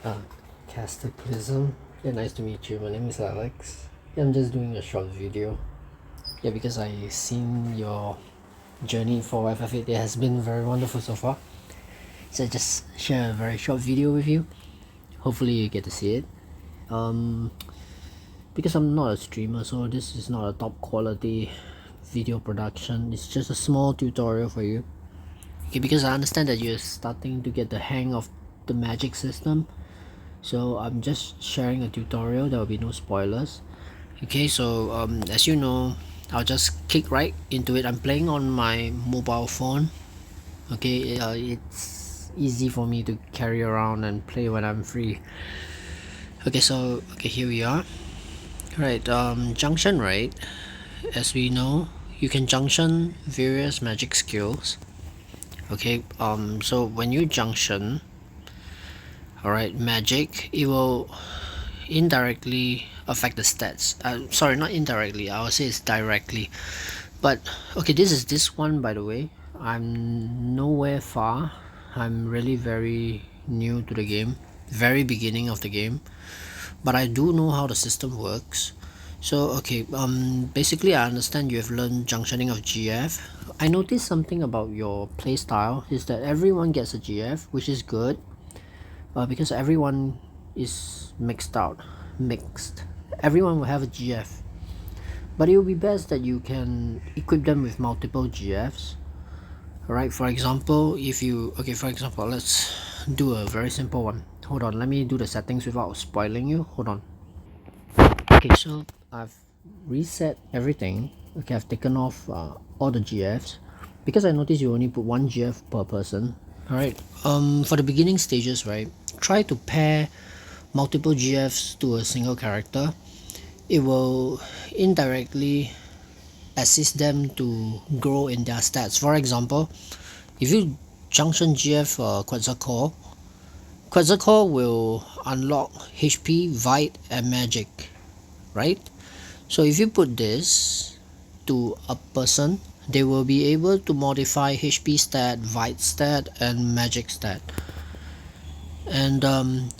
uh, Cataclysm. Yeah, nice to meet you. My name is Alex. Yeah, I'm just doing a short video. Yeah, because I seen your journey for FF8. It has been very wonderful so far. So I just share a very short video with you. Hopefully you get to see it. Because I'm not a streamer, so this is not a top quality video production. It's just a small tutorial for you. Okay, because I understand that you're starting to get the hang of the magic system. So I'm just sharing a tutorial. There will be no spoilers. Okay, so as you know, I'll just kick right into it. I'm playing on my mobile phone. Okay, it's easy for me to carry around and play when I'm free. Okay, so here we are. Right, junction, right? As we know, you can junction various magic skills. Okay, so when you junction, alright, magic, it will indirectly affect the stats. Sorry, not indirectly, I would say it's directly. But okay, this is this one, by the way. I'm nowhere far. I'm really very new to the game, very beginning of the game, but I do know how the system works. So okay, basically I understand you have learned junctioning of GF. I noticed something about your playstyle is that everyone gets a GF, which is good, because everyone is mixed. Everyone will have a GF, but it will be best that you can equip them with multiple GFs. Alright, for example, let's do a very simple one. Hold on, let me do the settings without spoiling you. Hold on. Okay, so I've reset everything. Okay, I've taken off all the GFs because I noticed you only put one GF per person. Alright, for the beginning stages, right, try to pair multiple GFs to a single character. It will indirectly assist them to grow in their stats. For example, if you junction GF Quetzalcoatl will unlock HP, Vite, and Magic, right? So if you put this to a person, they will be able to modify HP stat, Vite stat, and Magic stat. And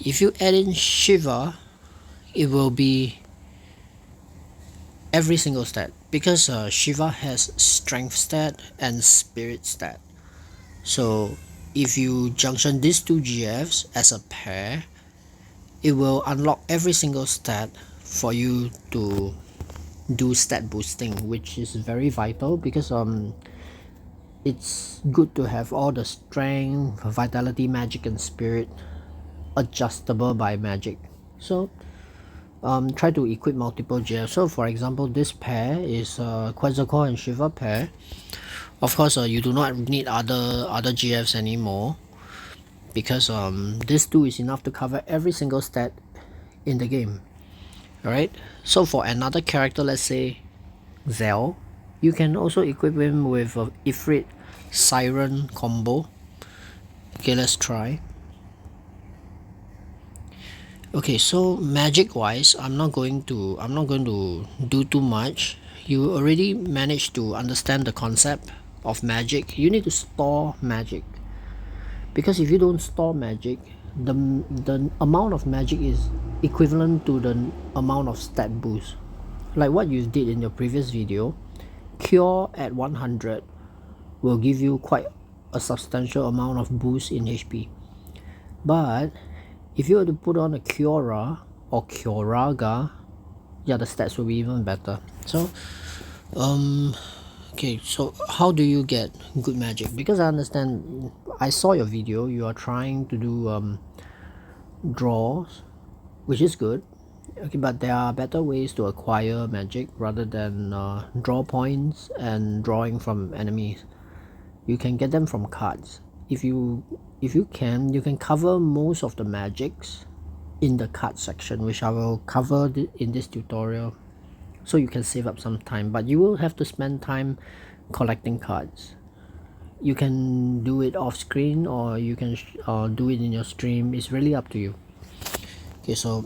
if you add in Shiva, it will be every single stat, because Shiva has strength stat and spirit stat. So if you junction these two GFs as a pair, it will unlock every single stat for you to do stat boosting, which is very vital because it's good to have all the strength, vitality, magic, and spirit adjustable by magic. So try to equip multiple GFs. So for example, this pair is Quetzalcoatl and Shiva pair. Of course, you do not need other GFs anymore, because this two is enough to cover every single stat in the game. Alright, so for another character, let's say Zell, you can also equip him with a Ifrit Siren combo. Okay, let's try. Okay, so magic wise, I'm not going to do too much. You already managed to understand the concept of magic. You need to store magic, because if you don't store magic, the amount of magic is equivalent to the amount of stat boost. Like what you did in your previous video, cure at 100 will give you quite a substantial amount of boost in HP. But if you were to put on a Kiora or Kioraga, yeah, the stats will be even better. So okay, so how do you get good magic? Because I understand, I saw your video, you are trying to do draws, which is good. Okay, but there are better ways to acquire magic rather than draw points and drawing from enemies. You can get them from cards. If you can, you can cover most of the magics in the card section, which I will cover in this tutorial, so you can save up some time. But you will have to spend time collecting cards. You can do it off screen, or you can do it in your stream. It's really up to you. Okay, so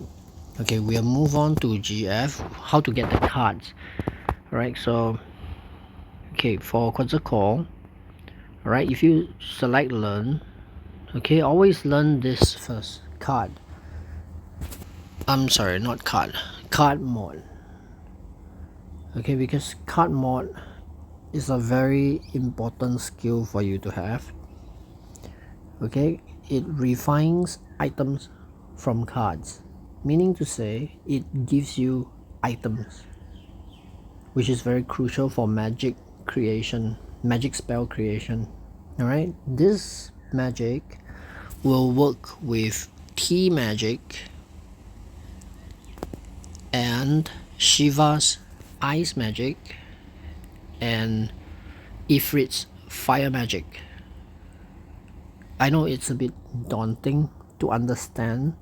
we'll move on to GF, how to get the cards. Alright, so for Quetzalcoatl, alright, if you select learn, always learn this first card. I'm sorry, not card mod. Okay, because card mod is a very important skill for you to have. Okay, it refines items from cards, meaning to say it gives you items, which is very crucial for magic creation, magic spell creation. Alright, this magic will work with T magic and Shiva's ice magic and Ifrit's fire magic. I know it's a bit daunting to understand,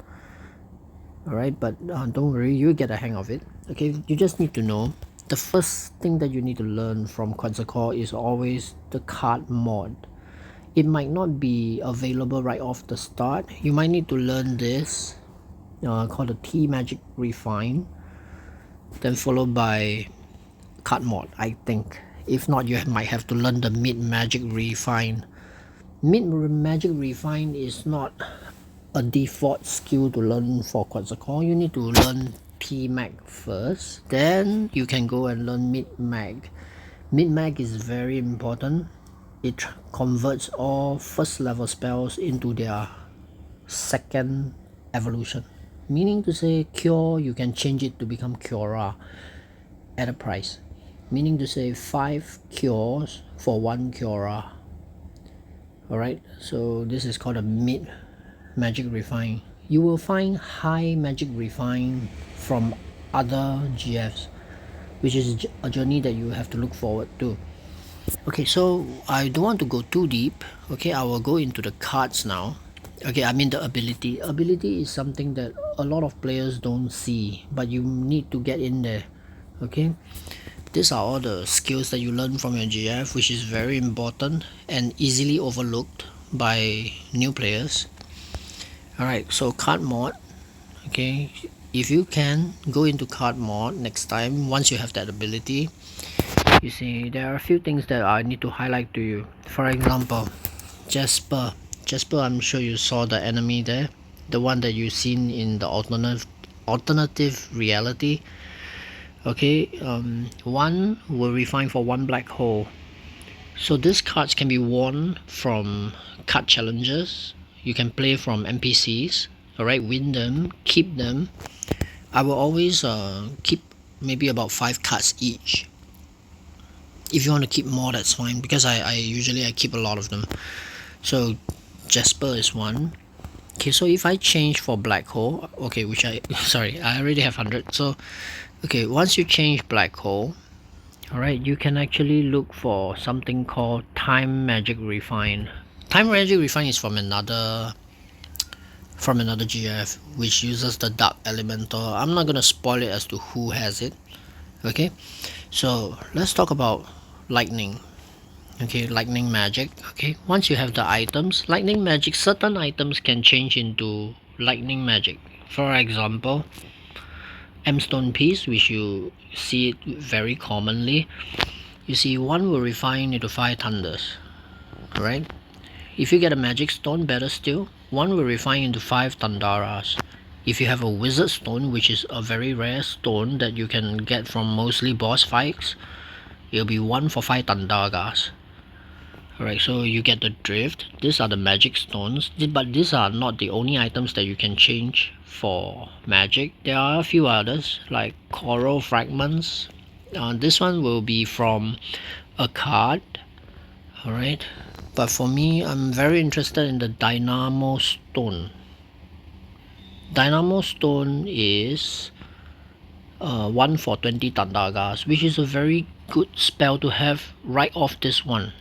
alright, but don't worry, you'll get a hang of it. Okay, you just need to know the first thing that you need to learn from Quetzalcoatl is always the card mod. It might not be available right off the start. You might need to learn this called the T Magic Refine, then followed by card mod, I think. If not, you might have to learn the Mid Magic Refine. Mid Magic Refine is not a default skill to learn for Quetzalcoatl. You need to learn T Mag first, then you can go and learn Mid Mag. Mid Mag is very important. It converts all first level spells into their second evolution, meaning to say cure, you can change it to become Cura at a price, meaning to say 5 cures for 1 Cura. Alright, so this is called a mid magic refine. You will find high magic refine from other GFs, which is a journey that you have to look forward to. Okay, so I don't want to go too deep. Okay, I will go into the cards now. Okay, I mean the ability. Ability is something that a lot of players don't see, but you need to get in there. Okay, these are all the skills that you learn from your GF, which is very important and easily overlooked by new players. Alright, so card mod. Okay, if you can go into card mod next time once you have that ability. You see, there are a few things that I need to highlight to you. For example, Jasper. Jasper, I'm sure you saw the enemy there, the one that you've seen in the alternative reality. Okay, one will refine for 1 black hole. So these cards can be won from card challenges. You can play from NPCs. Alright, win them, keep them. I will always keep maybe about 5 cards each. If you want to keep more, that's fine, because I usually keep a lot of them. So Jasper is one. Okay, so if I change for black hole, okay, which I sorry, I already have 100. So okay, once you change black hole, alright, you can actually look for something called time magic refine. Time magic refine is from another GF, which uses the dark elemental. I'm not gonna spoil it as to who has it. Okay, so let's talk about lightning. Okay, lightning magic. Okay, once you have the items, lightning magic, certain items can change into lightning magic. For example, M-stone piece, which you see it very commonly. You see, one will refine into 5 thunders. Alright, if you get a magic stone, better still, one will refine into 5 Tandaras. If you have a wizard stone, which is a very rare stone that you can get from mostly boss fights, it'll be 1 for 5 Tandagas. Alright, so you get the drift. These are the magic stones, but these are not the only items that you can change for magic. There are a few others, like coral fragments. This one will be from a card. Alright, but for me, I'm very interested in the Dynamo Stone. Dynamo Stone is 1 for 20 Tandagas, which is a very good spell to have right off this one.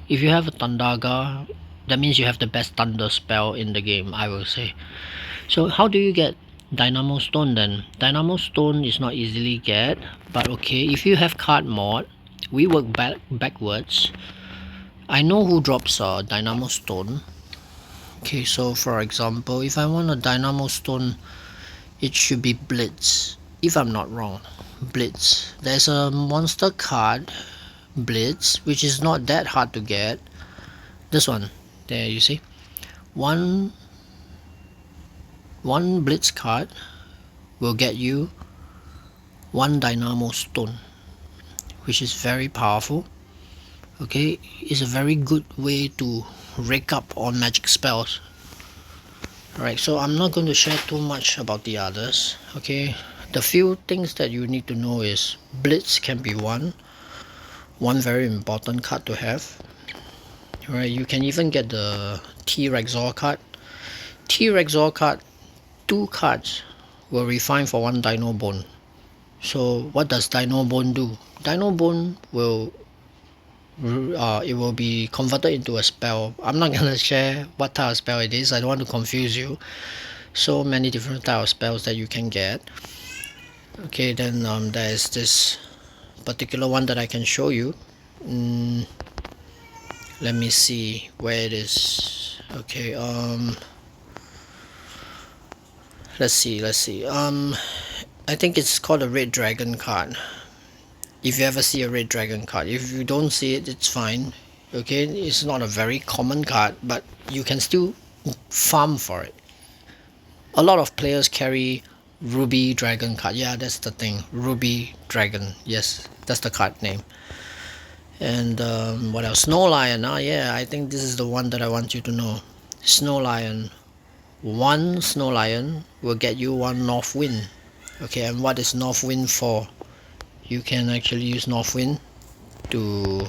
If you have a Tandaga, that means you have the best thunder spell in the game, I will say. So how do you get Dynamo Stone then? Dynamo Stone is not easily get, but okay, if you have card mod, we work backwards. I know who drops a Dynamo Stone. Okay, so for example, if I want a Dynamo Stone, it should be Blitz, if I'm not wrong. Blitz. There's a monster card, Blitz, which is not that hard to get. This one, there you see, one Blitz card will get you 1 dynamo stone, which is very powerful. Okay, it's a very good way to rake up on magic spells. Alright, so I'm not going to share too much about the others. Okay, the few things that you need to know is Blitz can be one very important card to have. Alright, you can even get the T-Rexor card. T-Rexor card, 2 cards will refine for 1 Dino Bone. So what does Dino Bone do? Dino Bone will it will be converted into a spell. I'm not gonna share what type of spell it is. I don't want to confuse you. So many different type of spells that you can get. Okay, then there is this particular one that I can show you. Let me see where it is. Okay, let's see. I think it's called a red dragon card. If you ever see a red dragon card, if you don't see it, it's fine. Okay, it's not a very common card, but you can still farm for it. A lot of players carry ruby dragon card. Yeah, that's the thing, ruby dragon. Yes, that's the card name. And what else? Snow lion. Yeah, I think this is the one that I want you to know. Snow lion. 1 snow lion will get you 1 north wind. Okay, and what is north wind for? You can actually use north wind to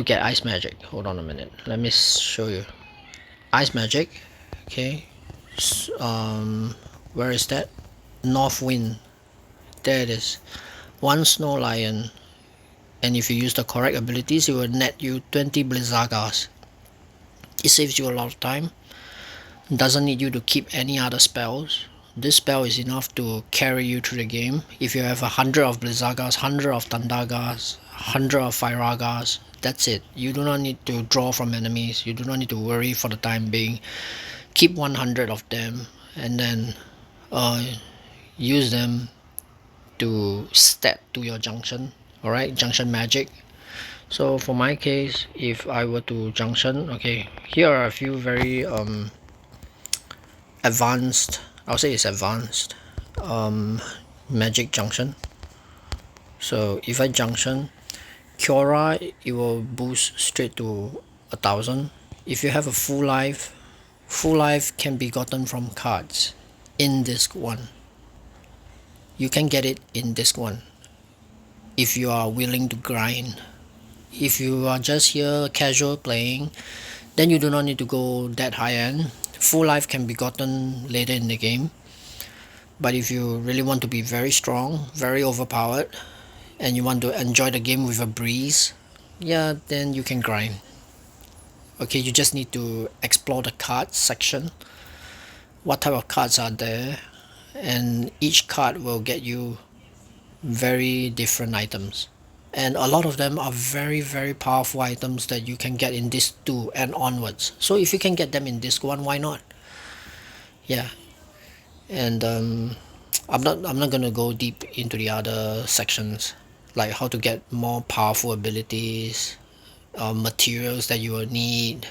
get ice magic. Hold on a minute, let me show you. Ice magic. Okay, where is that? North wind. There it is. 1 snow lion, and if you use the correct abilities, it will net you 20 Blizzagas. It saves you a lot of time. Doesn't need you to keep any other spells. This spell is enough to carry you through the game. If you have 100 of Blizzagas, 100 of Tandagas, 100 of Firagas, that's it. You do not need to draw from enemies. You do not need to worry for the time being. Keep 100 of them and then use them to step to your junction. Alright, junction magic. So for my case, if I were to junction, okay, here are a few very advanced, I'll say it's advanced magic junction. So if I junction Cura, it will boost straight to 1000. If you have a full life can be gotten from cards in disc 1. You can get it in disc 1 if you are willing to grind. If you are just here casual playing, then you do not need to go that high end. Full life can be gotten later in the game, but if you really want to be very strong, very overpowered, and you want to enjoy the game with a breeze, yeah, then you can grind. Okay, you just need to explore the cards section. What type of cards are there? And each card will get you very different items. And a lot of them are very powerful items that you can get in disc 2 and onwards. So if you can get them in disc 1, why not? Yeah. And I'm not gonna go deep into the other sections, like how to get more powerful abilities, materials that you will need,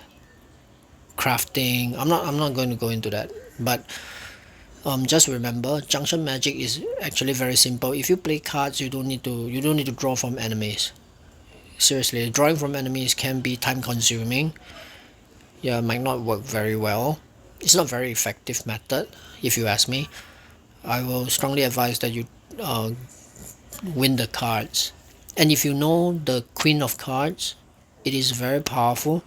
crafting. I'm not going to go into that, but just remember, junction magic is actually very simple. If you play cards, you don't need to draw from enemies. Seriously, drawing from enemies can be time consuming. Yeah, might not work very well. It's not very effective method, if you ask me. I will strongly advise that you win the cards. And if you know the Queen of Cards, it is very powerful.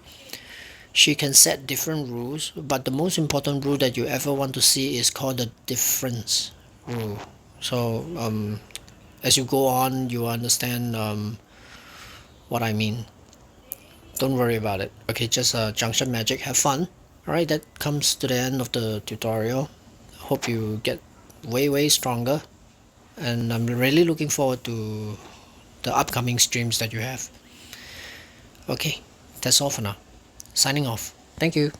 She can set different rules, but the most important rule that you ever want to see is called the difference rule. So as you go on, you understand what I mean. Don't worry about it. Okay, just junction magic, have fun. Alright, that comes to the end of the tutorial. Hope you get way stronger, and I'm really looking forward to the upcoming streams that you have. Okay, that's all for now. Signing off. Thank you.